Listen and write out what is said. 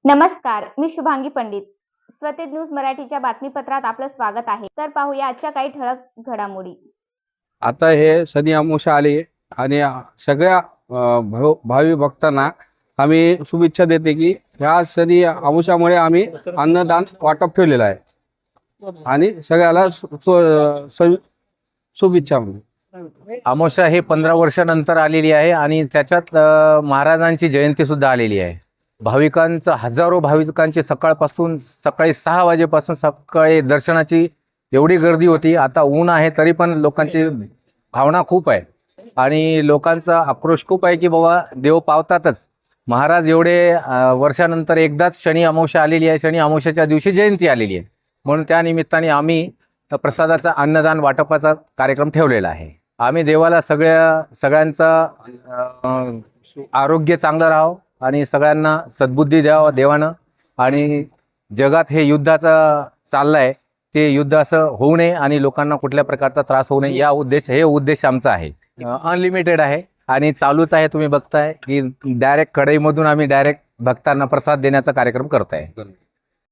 नमस्कार, मी शुभांगी पंडित. स्वतेज न्यूज मराठीच्या बातमीपत्रात आपलं स्वागत आहे. तर पाहूया आजच्या काही ठळक घडामोडी. आता हे शनी अमावस्या आली आणि सगळ्या भावी भक्तांना आम्ही शुभेच्छा देते की ह्या शनी अमावस्यामुळे आम्ही अन्नदान वाटप ठेवलेलं आहे आणि सगळ्याला शुभेच्छा. अमावस्या हे 15 वर्षानंतर आलेली आहे आणि त्याच्यात महाराजांची जयंती सुद्धा आलेली आहे. भाविकांचं हजारो भाविकांची सकाळपासून सकाळी 6 वाजेपासून सकाळी दर्शनाची एवढी गर्दी होती. आता ऊन आहे तरी पण लोकांची भावना खूप आहे आणि लोकांचा आक्रोश खूप आहे की बाबा देव पावतातच. महाराज एवढे वर्षानंतर एकदाच शनी अमावस्या आलेली आहे. शनी अमावस्याच्या दिवशी जयंती आलेली आहे म्हणून त्या निमित्ताने आम्ही प्रसादाचा अन्नदान वाटपाचा कार्यक्रम ठेवलेला आहे. आम्ही देवाला सगळ्यांचं आरोग्य चांगलं राहावं आणि सगळ्यांना सद्बुद्धी द्यावं देवानं. आणि जगात हे युद्धाचं चाललं आहे ते युद्ध असं होऊ नये आणि लोकांना कुठल्या प्रकारचा त्रास होऊ नये हे उद्देश आमचा आहे. अनलिमिटेड आहे आणि चालूच आहे. तुम्ही बघताय की डायरेक्ट कढईमधून आम्ही डायरेक्ट भक्तांना प्रसाद देण्याचा कार्यक्रम करत आहे.